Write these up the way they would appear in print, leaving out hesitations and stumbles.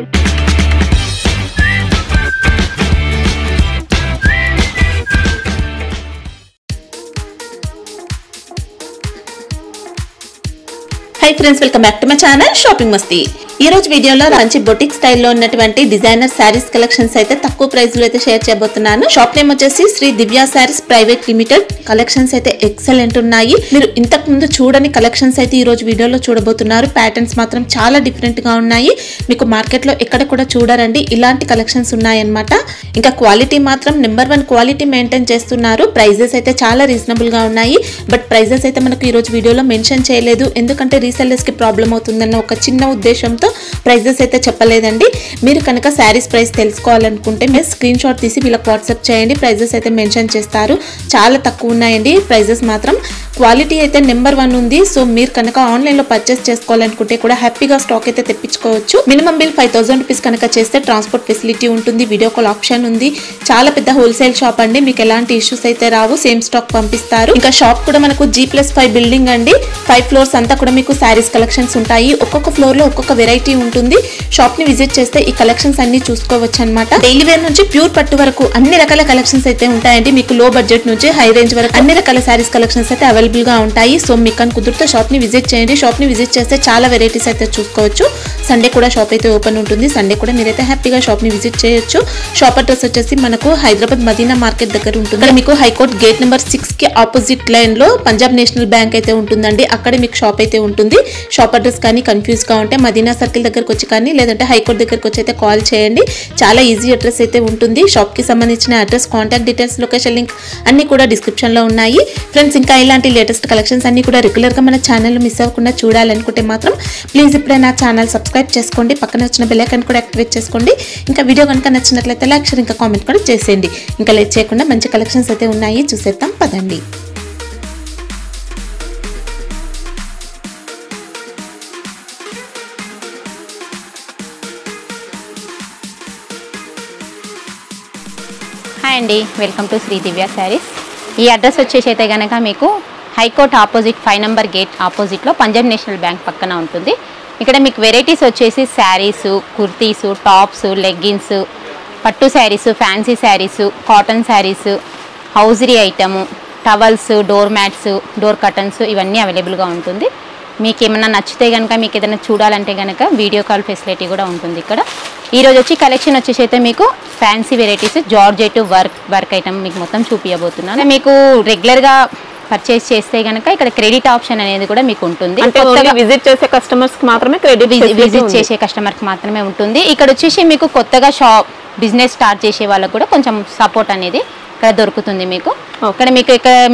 High friends welcome back to my channel shopping मस्ती ఈ రోజు వీడియోలో రాంచి బొటిక్ స్టైల్లో ఉన్నటువంటి డిజైనర్ సారీస్ కలెక్షన్స్ అయితే తక్కువ ప్రైస్ లో అయితే షేర్ చేయబోతున్నాను. షాప్ నేమ్ వచ్చేసి శ్రీ దివ్య సారీస్ ప్రైవేట్ లిమిటెడ్. కలెక్షన్స్ అయితే ఎక్సలెంట్ ఉన్నాయి. మీరు ఇంతకు ముందు చూడని కలెక్షన్స్ అయితే ఈ రోజు వీడియోలో చూడబోతున్నారు. ప్యాటర్న్స్ మాత్రం చాలా డిఫరెంట్ గా ఉన్నాయి. మీకు మార్కెట్ లో ఎక్కడ కూడా చూడరండి ఇలాంటి కలెక్షన్స్ ఉన్నాయన్నమాట. ఇంకా క్వాలిటీ మాత్రం నెంబర్ 1 క్వాలిటీ మెయింటైన్ చేస్తున్నారు. ప్రైజెస్ అయితే చాలా రీజనబుల్ గా ఉన్నాయి. బట్ ప్రైజెస్ అయితే మనకు ఈ రోజు వీడియోలో మెన్షన్ చేయలేదు. ఎందుకంటే రీసెల్లర్స్ కి ప్రాబ్లం అవుతుందన్న ఒక చిన్న ఉద్దేశంతో ప్రైజెస్ అయితే చెప్పలేదండి. మీరు కనుక సారీస్ ప్రైస్ తెలుసుకోవాలనుకుంటే మీరు స్క్రీన్ షాట్ తీసి వీళ్ళకి వాట్సాప్ చేయండి. ప్రైజెస్ అయితే మెన్షన్ చేస్తారు. చాలా తక్కువ ఉన్నాయండి ప్రైజెస్ మాత్రం. క్వాలిటీ అయితే నెంబర్ 1 ఉంది. సో మీరు కనుక ఆన్లైన్ లో పర్చేస్ చేసుకోవాలనుకుంటే కూడా హ్యాపీగా స్టాక్ అయితే తెప్పించుకోవచ్చు. మినిమం బిల్ 5000 రూపీస్ కనుక చేస్తే ట్రాన్స్పోర్ట్ ఫెసిలిటీ ఉంటుంది. వీడియో కాల్ ఆప్షన్ ఉంది. చాలా పెద్ద హోల్సేల్ షాప్ అండి. మీకు ఎలాంటి ఇష్యూస్ అయితే రావు. సేమ్ స్టాక్ పంపిస్తారు. ఇంకా షాప్ కూడా మనకు G+5 బిల్డింగ్ అండి. 5 ఫ్లోర్స్ అంతా కూడా మీకు సారీస్ కలెక్షన్స్ ఉంటాయి. ఒక్కొక్క ఫ్లోర్ లో ఒక్కొక్క వెరైటీ ఉంటుంది. షాప్ ని విజిట్ చేస్తే ఈ కలెక్షన్స్ అన్ని చూసుకోవచ్చు అన్నమాట. డైలీ వేర్ నుంచి ప్యూర్ పట్టు వరకు అన్ని రకాల కలెక్షన్స్ అయితే ఉంటాయండి. మీకు లో బడ్జెట్ నుంచి హై రేంజ్ వరకు అన్ని రకాల సారీస్ కలెక్షన్స్ అయితే అవైలబుల్ గా ఉంటాయి. సో మీకు అని కుదిరితే షాప్ ని విజిట్ చేయండి. షాప్ ని విజిట్ చేస్తే చాలా వెరైటీస్ అయితే చూసుకోవచ్చు. సండే కూడా షాప్ అయితే ఓపెన్ ఉంటుంది. సండే కూడా మీరైతే హ్యాపీగా షాప్ ని విజిట్ చేయొచ్చు. షాప్ అడ్రస్ వచ్చేసి మనకు హైదరాబాద్ మదీనా మార్కెట్ దగ్గర ఉంటుంది. మీకు హైకోర్ట్ గేట్ నెంబర్ 6 కి ఆపోజిట్ లైన్ లో పంజాబ్ నేషనల్ బ్యాంక్ అయితే ఉంటుందండి. అక్కడ మీకు షాప్ అయితే ఉంటుంది. షాప్ అడ్రస్ కానీ కన్ఫ్యూజ్ గా ఉంటే మదీనా సర్కిల్ దగ్గరకు వచ్చి కానీ లేదంటే హైకోర్ట్ దగ్గరకు వచ్చి అయితే కాల్ చేయండి. చాలా ఈజీ అడ్రస్ అయితే ఉంటుంది. షాప్ కి సంబంధించిన address, contact details, location link అన్ని కూడా డిస్క్రిప్షన్ లో ఉన్నాయి. ఫ్రెండ్స్ ఇంకా ఇలాంటి లేటెస్ట్ కలెక్షన్స్ అన్ని కూడా రెగ్యులర్ గా మన ఛానల్ మిస్ అవ్వకుండా చూడాలనుకుంటే మాత్రం ప్లీజ్ ఇప్పుడే నా ఛానల్ సబ్స్క్రైబ్ చేసుకోండి. పక్కన వచ్చిన బెల్ ఐకాన్ కూడా యాక్టివేట్ చేసుకోండి. ఇంకా వీడియో కనుక నచ్చినట్లయితే లైక్ షేర్ ఇంకా కామెంట్ కూడా చేసేయండి. ఇంకా లేట్ చేయకుండా మంచి కలెక్షన్స్ అయితే ఉన్నాయి చూసేద్దాం పదండి. హాయ్ అండి, వెల్కమ్ టు శ్రీ దివ్య శారీస్. ఈ అడ్రస్ వచ్చేసి అయితే కనుక మీకు హైకోర్ట్ ఆపోజిట్ 5 నెంబర్ గేట్ ఆపోజిట్లో పంజాబ్ నేషనల్ బ్యాంక్ పక్కన ఉంటుంది. ఇక్కడ మీకు వెరైటీస్ వచ్చేసి శారీసు, కుర్తీసు, టాప్స్, లెగ్గిన్స్, పట్టు saris, fancy saris, cotton saris, hosiery item, towels, door mats, door curtains ఇవన్నీ అవైలబుల్గా ఉంటుంది. మీకు ఏమైనా నచ్చితే కనుక మీకు ఏదైనా చూడాలంటే కనుక వీడియో కాల్ ఫెసిలిటీ కూడా ఉంటుంది ఇక్కడ. ఈరోజు వచ్చి కలెక్షన్ వచ్చేసి అయితే మీకు fancy varieties, georgette work item మీకు మొత్తం చూపించబోతున్నాను. మీకు రెగ్యులర్గా పర్చేస్ చేస్తే కనుక ఇక్కడ క్రెడిట్ ఆప్షన్ అనేది కూడా మీకు ఉంటుంది. విజిట్ చేసే కస్టమర్స్ కి మాత్రమే విజిట్ చేసే కస్టమర్కి మాత్రమే ఉంటుంది. ఇక్కడ వచ్చేసి మీకు కొత్తగా బిజినెస్ స్టార్ట్ చేసే వాళ్ళకు కూడా కొంచెం సపోర్ట్ అనేది ఇక్కడ దొరుకుతుంది మీకు. ఇక్కడ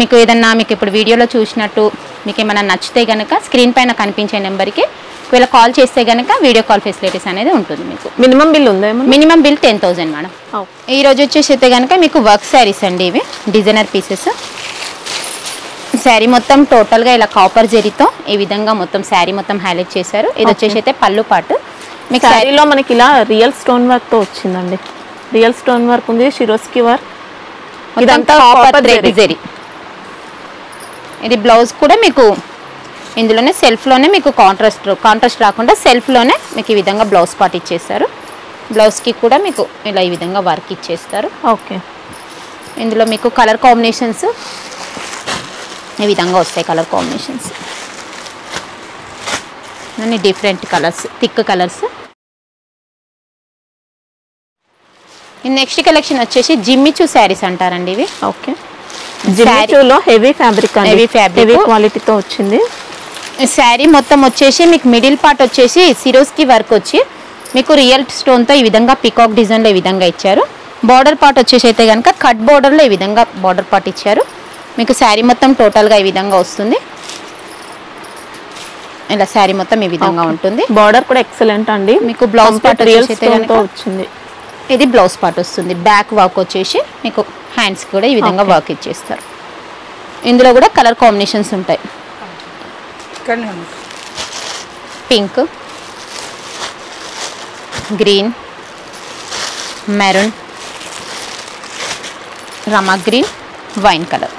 మీకు ఏదన్నా మీకు ఇప్పుడు వీడియోలో చూసినట్టు మీకు ఏమైనా నచ్చితే కనుక స్క్రీన్ పైన కనిపించే నెంబర్కి ఒకవేళ కాల్ చేస్తే కనుక వీడియో కాల్ ఫెసిలిటీస్ అనేది ఉంటుంది మీకు. మినిమం బిల్ ఉందా? Minimum bill 10,000 madam. ఈ రోజు వచ్చేసి అయితే కనుక మీకు వర్క్ శారీస్ అండి. ఇవి డిజైనర్ పీసెస్. శారీ మొత్తం టోటల్గా ఇలా కాపర్ జరీతో ఈ విధంగా మొత్తం శారీ మొత్తం హైలైట్ చేశారు. ఇది వచ్చేసి అయితే పళ్ళు పాటు. మీకు శారీలో మనకి ఇలా రియల్ స్టోన్ వర్క్ తో వచ్చిందండి. రియల్ స్టోన్ వర్క్ ఉంది, షిరోస్కి వర్క్, ఇదంతా కాపర్ జరీ. ఇది బ్లౌజ్ కూడా మీకు ఇందులోనే సెల్ఫ్లోనే మీకు కాంట్రాస్ట్ రాకుండా సెల్ఫ్లోనే మీకు ఈ విధంగా బ్లౌజ్ పార్ట్ ఇచ్చేస్తారు. బ్లౌజ్కి కూడా మీకు ఇలా ఈ విధంగా వర్క్ ఇచ్చేస్తారు. ఓకే. ఇందులో మీకు కలర్ కాంబినేషన్స్ ఈ విధంగా వస్తాయి. కలర్ కాంబినేషన్స్ అన్ని different colours, thick colours. Next collection వచ్చేసి జిమ్మిచూ శారీస్ అంటారండి ఇవి. ఓకే. జిమ్మిచూలో హెవీ ఫ్యాబ్రిక్, హెవీ క్వాలిటీతో వచ్చింది. శారీ మొత్తం వచ్చేసి మీకు మిడిల్ పార్ట్ వచ్చేసి సిరోస్కి వర్క్ వచ్చి మీకు రియల్ స్టోన్తో ఈ విధంగా పికాక్ డిజైన్లో ఈ విధంగా ఇచ్చారు. బార్డర్ పార్ట్ వచ్చేసి అయితే కనుక కట్ బార్డర్లో ఈ విధంగా బార్డర్ పార్ట్ ఇచ్చారు. మీకు శారీ మొత్తం టోటల్గా ఈ విధంగా వస్తుంది. ఇలా శారీ మొత్తం ఈ విధంగా ఉంటుంది. బార్డర్ కూడా ఎక్సలెంట్ అండి. మీకు బ్లౌజ్ పార్ట్ వచ్చింది. ఇది బ్లౌజ్ పార్ట్ వస్తుంది. బ్యాక్ వర్క్ వచ్చేసి మీకు హ్యాండ్స్ కూడా ఈ విధంగా వర్క్ ఇచ్చేస్తారు. ఇందులో కూడా కలర్ కాంబినేషన్స్ ఉంటాయి. పింక్, గ్రీన్, మెరూన్, రమా గ్రీన్, వైన్ కలర్.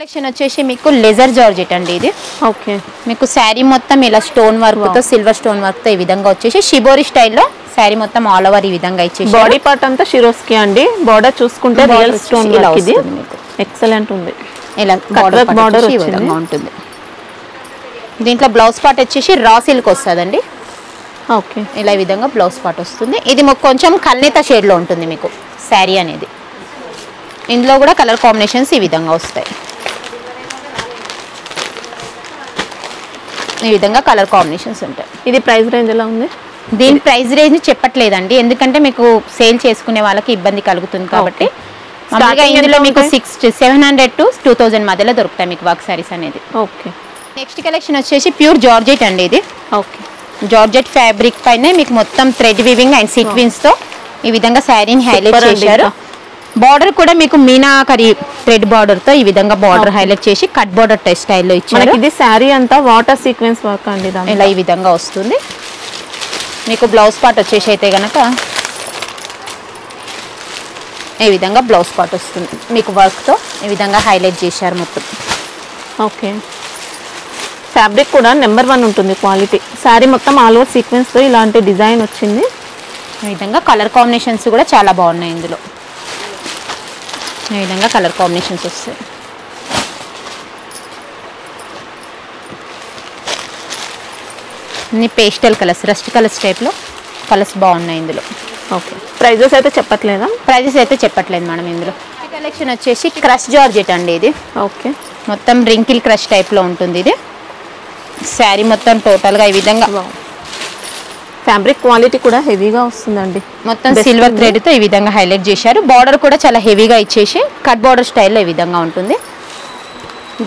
కలెక్షన్ వచ్చేసి మీకు లెజర్ జార్జెట్ అండి. ఇది ఓకే. మీకు శారీ మొత్తం ఇలా స్టోన్ వర్క్ తో సిల్వర్ స్టోన్ వర్క్ తో ఈ విధంగా వచ్చేసి షిబోరి స్టైల్లో శారీ మొత్తం ఆల్ ఓవర్ ఈ విధంగా ఇచ్చేసి బాడీ పార్ట్ అంతా షిరోస్కి అండి. బార్డర్ చూసుకుంటే రియల్ స్టోన్ వర్క్ ఇది ఎక్సలెంట్ ఉంది. ఇలా బార్డర్ ఈ విధంగా ఉంటుంది. దీంట్లో బ్లౌజ్ పార్ట్ వచ్చేసి రా సిల్క్ వస్తుందండి. ఓకే. ఇలా ఈ విధంగా బ్లౌజ్ పార్ట్ వస్తుంది. ఇది కొంచెం కల్నేత షేడ్ లో ఉంటుంది మీకు శారీ అనేది. ఇందులో కూడా కలర్ కాంబినేషన్స్ ఈ విధంగా వస్తాయి. ఈ విధంగా కలర్ కాంబినేషన్స్ ఉంటాయి. ఇది ప్రైస్ రేంజ్ ఎలా ఉంది? దీని ప్రైస్ రేంజ్ చెప్పట్లేదండి, ఎందుకంటే మీకు సేల్ చేసుకునే వాళ్ళకి ఇబ్బంది కలుగుతుంది కాబట్టి. ఇందులో మీకు 700 to 2000 మధ్యలో దొరుకుతాయి మీకు వర్క్ సారీస్ అనేది. ఓకే. నెక్స్ట్ కలెక్షన్ వచ్చేసి ప్యూర్ జార్జెట్ అండి. ఇది ఓకే. జార్జెట్ ఫ్యాబ్రిక్ పైన మీకు మొత్తం థ్రెడ్ వీవింగ్ అండ్ సీక్వెన్స్ తో ఈ విధంగా శారీని హైలైట్ చేశారు. బార్డర్ కూడా మీకు మీనాకరి థ్రెడ్ బార్డర్ తో ఈ విధంగా బార్డర్ హైలైట్ చేసి కట్ బార్డర్ టైప్ స్టైల్లో ఇచ్చారు. ఇది శారీ అంతా వాటర్ సీక్వెన్స్ వర్క్ అండి. ఇలా ఈ విధంగా వస్తుంది. మీకు బ్లౌజ్ పార్ట్ వచ్చేసి అయితే గనక ఈ విధంగా బ్లౌజ్ పార్ట్ వస్తుంది మీకు వర్క్ తో ఈ విధంగా హైలైట్ చేశారు మొత్తం. ఓకే. ఫ్యాబ్రిక్ కూడా నెంబర్ 1 ఉంటుంది క్వాలిటీ. శారీ మొత్తం ఆల్ ఓవర్ సీక్వెన్స్ తో ఇలాంటి డిజైన్ వచ్చింది. ఈ విధంగా కలర్ కాంబినేషన్స్ కూడా చాలా బాగున్నాయి ఇందులో. ఈ విధంగా కలర్ కాంబినేషన్స్ వస్తాయి. ఇన్ని పేస్టల్ కలర్స్, రస్ట్ కలర్స్ టైప్లో కలర్స్ బాగున్నాయి ఇందులో. ఓకే. ప్రైజెస్ అయితే చెప్పట్లేదా? ప్రైజెస్ అయితే చెప్పట్లేదు మేడం. ఇందులో కలెక్షన్ వచ్చేసి క్రష్ జార్జెట్ అండి. ఇది ఓకే. మొత్తం రింకిల్ క్రష్ టైప్లో ఉంటుంది. ఇది శారీ మొత్తం టోటల్గా ఈ విధంగా ఫ్యాబ్రిక్ క్వాలిటీ కూడా హెవీగా వస్తుందండి. మొత్తం సిల్వర్ థ్రెడ్తో ఈ విధంగా హైలైట్ చేశారు. బార్డర్ కూడా చాలా హెవీగా ఇచ్చేసి కట్ బార్డర్ స్టైల్లో ఈ విధంగా ఉంటుంది.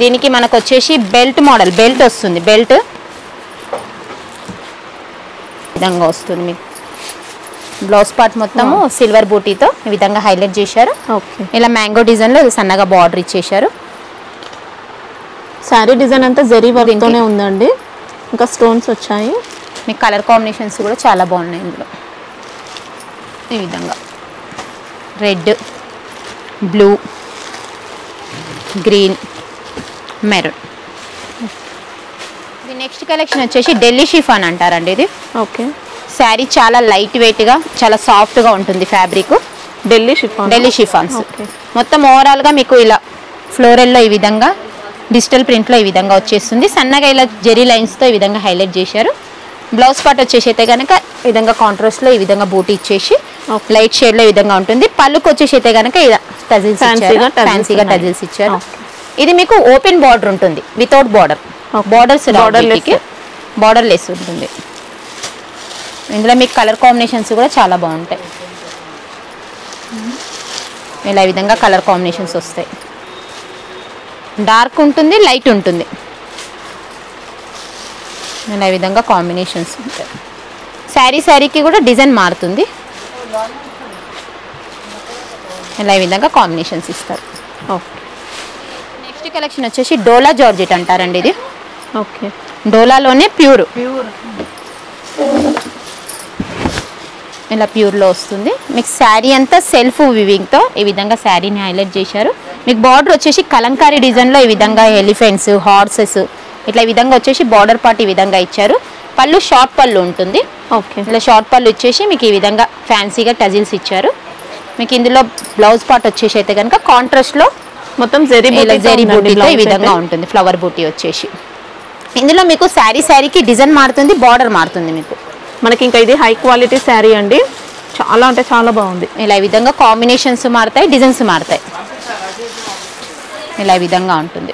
దీనికి మనకు వచ్చేసి బెల్ట్ మోడల్ బెల్ట్ వస్తుంది. బెల్ట్ విధంగా వస్తుంది మీకు. బ్లౌజ్ పార్ట్ మొత్తము సిల్వర్ బూటీతో ఈ విధంగా హైలైట్ చేశారు. ఓకే. ఇలా మ్యాంగో డిజైన్లో సన్నగా బార్డర్ ఇచ్చేశారు. శారీ డిజైన్ అంతా జరీ వర్క్తోనే ఉందండి. ఇంకా స్టోన్స్ వచ్చాయి. మీకు కలర్ కాంబినేషన్స్ కూడా చాలా బాగున్నాయి ఇందులో. ఈ విధంగా రెడ్, బ్లూ, గ్రీన్, మెరూన్. ఇది నెక్స్ట్ కలెక్షన్ వచ్చేసి ఢిల్లీ షిఫాన్ అంటారండి. ఇది ఓకే. శారీ చాలా లైట్ వెయిట్గా చాలా సాఫ్ట్గా ఉంటుంది fabric. Delhi chiffon. Delhi chiffons మొత్తం ఓవరాల్గా మీకు ఇలా ఫ్లోరల్లో ఈ విధంగా డిజిటల్ ప్రింట్లో ఈ విధంగా వచ్చేస్తుంది. సన్నగా ఇలా జెరీ లైన్స్తో ఈ విధంగా హైలైట్ చేశారు. బ్లౌజ్ పార్ట్ వచ్చేసి అయితే కనుక ఈ విధంగా కాంట్రాస్ట్లో ఈ విధంగా బూటీ ఇచ్చేసి లైట్ షేడ్లో ఈ విధంగా ఉంటుంది. పళ్ళుకి వచ్చేసి అయితే కనుక ఇలా టజిల్స్ ఫ్యాన్సీగా టజిల్స్ ఇచ్చారు. ఇది మీకు ఓపెన్ బార్డర్ ఉంటుంది, వితౌట్ బార్డర్. బార్డర్ లెస్ ఉంటుంది. ఇందులో మీకు కలర్ కాంబినేషన్స్ కూడా చాలా బాగుంటాయి. ఇలా ఈ విధంగా కలర్ కాంబినేషన్స్ వస్తాయి. డార్క్ ఉంటుంది, లైట్ ఉంటుంది. ఇలా ఈ విధంగా కాంబినేషన్స్ ఉంటాయి. శారీకి కూడా డిజైన్ మారుతుంది. ఇలా ఈ విధంగా కాంబినేషన్స్ ఇస్తారు. నెక్స్ట్ కలెక్షన్ వచ్చేసి డోలా జార్జెట్ అంటారండి. ఇది ఓకే. డోలాలోనే ప్యూర్ ఇలా ప్యూర్లో వస్తుంది. మీకు శారీ అంతా సెల్ఫ్ వివింగ్తో ఈ విధంగా శారీని హైలైట్ చేశారు. మీకు బార్డర్ వచ్చేసి కలంకారీ డిజైన్లో ఈ విధంగా ఎలిఫెంట్స్, హార్సెస్ ఇట్లా ఈ విధంగా వచ్చేసి బార్డర్ పార్ట్ ఈ విధంగా ఇచ్చారు. పళ్ళు షార్ట్ పళ్ళు ఉంటుంది. ఓకే. ఇలా షార్ట్ పళ్ళు ఇచ్చేసి మీకు ఈ విధంగా ఫ్యాన్సీగా టజిల్స్ ఇచ్చారు. మీకు ఇందులో బ్లౌజ్ పార్ట్ వచ్చేసి అయితే కనుక కాంట్రాస్ట్లో మొత్తం జెరీ బూటీతో ఈ విధంగా ఉంటుంది. ఫ్లవర్ బూటీ వచ్చేసి ఇందులో మీకు శారీకి డిజైన్ మారుతుంది, బార్డర్ మారుతుంది మీకు. మనకి ఇంకా ఇది హై క్వాలిటీ శారీ అండి. చాలా అంటే చాలా బాగుంది. ఇలా ఈ విధంగా కాంబినేషన్స్ మారుతాయి, డిజైన్స్ మారుతాయి. ఇలా ఈ విధంగా ఉంటుంది.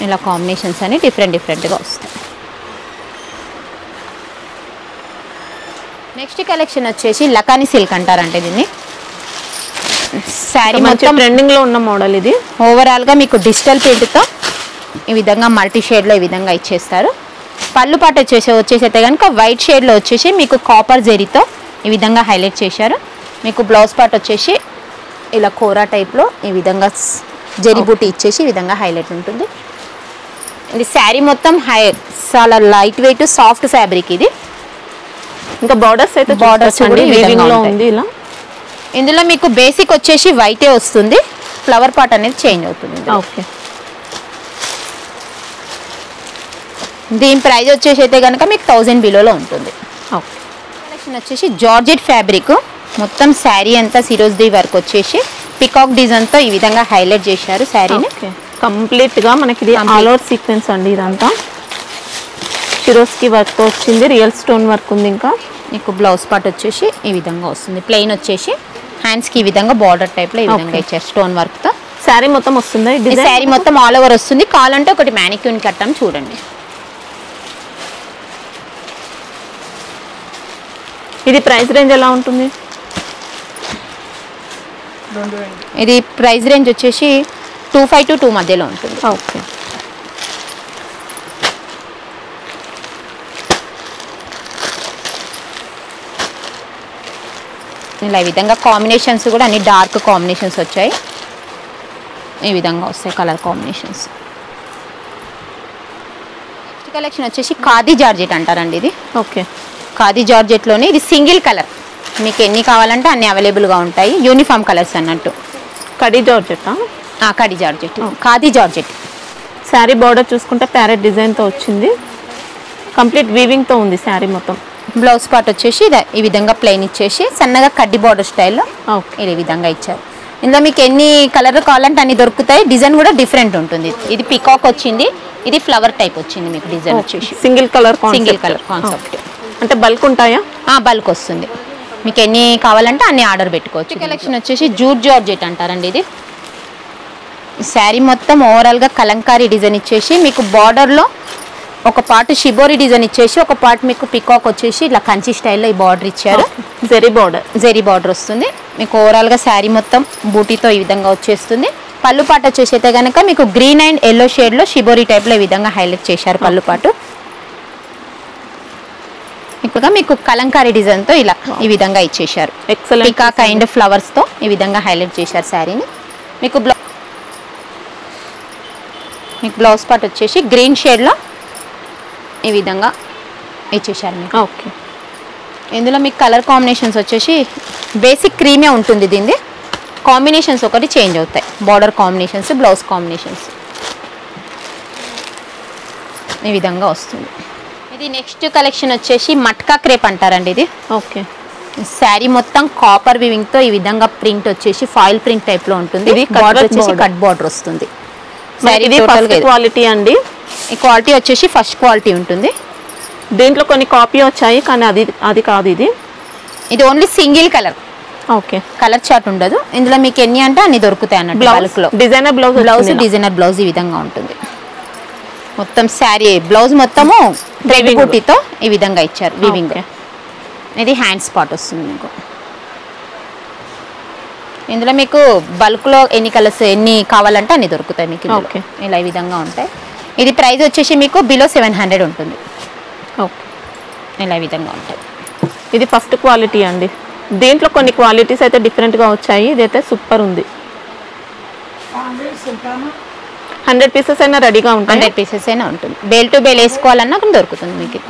ఇలా కాంబినేషన్స్ అని డిఫరెంట్గా వస్తాయి. నెక్స్ట్ కలెక్షన్ వచ్చేసి లకానీ సిల్క్ అంటారంటే దీన్ని. శారీ మొత్తం ట్రెండింగ్ లో ఉన్న మోడల్ ఇది. ఓవరాల్ గా మీకు డిజిటల్ ప్రింట్తో ఈ విధంగా మల్టీ షేడ్లో ఈ విధంగా ఇచ్చేస్తారు. పళ్ళు పాట వచ్చేసి అయితే కనుక వైట్ షేడ్లో వచ్చేసి మీకు కాపర్ జెరీతో ఈ విధంగా హైలైట్ చేశారు. మీకు బ్లౌజ్ పార్ట్ వచ్చేసి ఇలా కోరా టైప్లో ఈ విధంగా జెరీ బూటీ ఇచ్చేసి ఈ విధంగా హైలైట్ ఉంటుంది. ఇది శారీ మొత్తం చాలా లైట్ వెయిట్ సాఫ్ట్ ఫ్యాబ్రిక్. ఇది ఇంకా బార్డర్స్ అయితే బార్డర్స్ వీవింగ్ లో ఉంది. ఇలా ఇందులో మీకు బేసిక్ వచ్చేసి వైటే వస్తుంది, ఫ్లవర్ పార్ట్ అనేది చేంజ్ అవుతుంది. ఓకే, దీని ప్రైస్ వచ్చేసి అయితే కనుక మీకు 1000 బిలోలో ఉంటుంది. ఓకే, కలెక్షన్ వచ్చేసి జార్జెట్ ఫ్యాబ్రిక్, మొత్తం శారీ అంతా సిరోజ్ది వర్క్ వచ్చేసి పికాక్ డిజైన్ తో ఈ విధంగా హైలైట్ చేశారు శారీని. కంప్లీట్ గా మనకి ఇది ఆల్ ఓవర్ సీక్వెన్స్ అండి. ఇదంతా సిరోస్కి వర్క్ తో వచ్చింది, రియల్ స్టోన్ వర్క్ ఉంది. ఇంకా మీకు బ్లౌజ్ పార్ట్ వచ్చేసి ఈ విధంగా వస్తుంది, ప్లెయిన్ వచ్చేసి హ్యాండ్స్ కి ఈ విధంగా బార్డర్ టైప్ లో ఈ విధంగా ఇచ్చారు స్టోన్ వర్క్ తో. శారీ మొత్తం వస్తుంది, శారీ మొత్తం ఆల్ ఓవర్ వస్తుంది. కావాలంటే ఒకటి మ్యానిక్యూన్ కట్టాం చూడండి. ఇది ప్రైస్ రేంజ్ ఎలా ఉంటుంది? ఇది ప్రైస్ రేంజ్ వచ్చేసి 25 to 2 మధ్యలో ఉంటుంది. ఓకే, ఇలా ఈ విధంగా కాంబినేషన్స్ కూడా అన్ని డార్క్ కాంబినేషన్స్ వచ్చాయి, ఈ విధంగా వస్తాయి కలర్ కాంబినేషన్స్. నెక్స్ట్ కలెక్షన్ వచ్చేసి ఖాదీ జార్జెట్ అంటారండి. ఇది ఓకే, ఖాదీ జార్జెట్లోనే ఇది సింగిల్ కలర్, మీకు ఎన్ని కావాలంటే అన్ని అవైలబుల్గా ఉంటాయి. యూనిఫామ్ కలర్స్ అన్నట్టు. Khadi georgette, khadi georgette, khadi georgette. Sari border చూసుకుంటే ప్యారెట్ డిజైన్తో వచ్చింది, కంప్లీట్ వీవింగ్తో ఉంది శారీ మొత్తం. బ్లౌజ్ పార్ట్ వచ్చేసి ఈ విధంగా ప్లెయిన్ ఇచ్చేసి సన్నగా కడ్డీ బార్డర్ స్టైల్లో ఓకే ఈ విధంగా ఇచ్చారు. ఇందులో మీకు ఎన్ని కలర్ కావాలంటే అన్ని దొరుకుతాయి. డిజైన్ కూడా డిఫరెంట్ ఉంటుంది. ఇది పికాక్ వచ్చింది, ఇది ఫ్లవర్ టైప్ వచ్చింది. మీకు డిజైన్ వచ్చేసి సింగిల్ కలర్ కాన్సెప్ట్. అంటే బల్క్ ఉంటాయా? బల్క్ వస్తుంది, మీకు ఎన్ని కావాలంటే అన్ని ఆర్డర్ పెట్టుకోవచ్చు. కలెక్షన్ వచ్చేసి జూట్ జార్జెట్ అంటారండి. ఇది శారీ మొత్తం ఓవరాల్గా కలంకారీ డిజైన్ ఇచ్చేసి మీకు బార్డర్లో ఒక పార్ట్ షిబోరి డిజైన్ ఇచ్చేసి ఒక పార్ట్ మీకు పికాక్ వచ్చేసి ఇలా కంచి స్టైల్లో ఈ బార్డర్ ఇచ్చారు. జెరీ బార్డర్ వస్తుంది మీకు. ఓవరాల్గా శారీ మొత్తం బూటీతో ఈ విధంగా వచ్చేస్తుంది. పళ్ళు పాట వచ్చేసి అయితే కనుక మీకు గ్రీన్ అండ్ ఎల్లో షేడ్లో షిబోరి టైప్లో ఈ విధంగా హైలైట్ చేశారు పళ్ళు పాటు. ఇప్పుడు మీకు కలంకారీ డిజైన్తో ఇలా ఈ విధంగా ఇచ్చేశారు. పికాక్ అండ్ ఫ్లవర్స్తో ఈ విధంగా హైలైట్ చేశారు శారీని. మీకు బ్లౌజ్ పార్ట్ వచ్చేసి గ్రీన్ షేడ్లో ఈ విధంగా ఇచ్చేసారు మీకు. ఓకే, ఇందులో మీకు కలర్ కాంబినేషన్స్ వచ్చేసి బేసిక్ క్రీమే ఉంటుంది. దీన్ని కాంబినేషన్స్ ఒకటి చేంజ్ అవుతాయి, బార్డర్ కాంబినేషన్స్, బ్లౌజ్ కాంబినేషన్స్ ఈ విధంగా వస్తుంది. ఇది నెక్స్ట్ కలెక్షన్ వచ్చేసి మట్కా క్రేప్ అంటారండి. ఇది ఓకే, శారీ మొత్తం కాపర్ వివింగ్ తో ఈ విధంగా ప్రింట్ వచ్చేసి ఫాయిల్ ప్రింట్ టైప్ లో ఉంటుంది. ఇది బార్డర్ వచ్చేసి కట్ బార్డర్ వస్తుంది. క్వాలిటీ అండి. ఈ క్వాలిటీ వచ్చేసి ఫస్ట్ క్వాలిటీ ఉంటుంది. దీంట్లో కొన్ని కాపీ వచ్చాయి కానీ అది కాదు. ఇది only single colour. Okay, colour chart ఉండదు. ఇందులో మీకు ఎన్ని అంటే అన్ని దొరుకుతాయి అన్నట్టు. డిజైనర్ డిజైనర్ బ్లౌజ్ ఈ విధంగా ఉంటుంది. మొత్తం శారీ బ్లౌజ్ మొత్తము థ్రెడ్ బూటీతో ఈ విధంగా ఇచ్చారు వీవింగ్. ఇది హ్యాండ్స్ పార్ట్ వస్తుంది మీకు. ఇందులో మీకు బల్క్లో ఎన్ని కలర్స్ ఎన్ని కావాలంటే అన్ని దొరుకుతాయి మీకు. ఇలా ఈ విధంగా ఉంటాయి. ఇది ప్రైస్ వచ్చేసి మీకు బిలో 700 ఉంటుంది. ఓకే, ఇలా ఈ విధంగా ఉంటాయి. ఇది ఫస్ట్ క్వాలిటీ అండి. దీంట్లో కొన్ని క్వాలిటీస్ అయితే డిఫరెంట్గా వచ్చాయి. ఇదైతే సూపర్ ఉంది. 100 పీసెస్ అయినా రెడీగా ఉంటాయి. 100 పీసెస్ అయినా ఉంటుంది. బేల్ టు బేల్ వేసుకోవాలన్నా దొరుకుతుంది మీకు.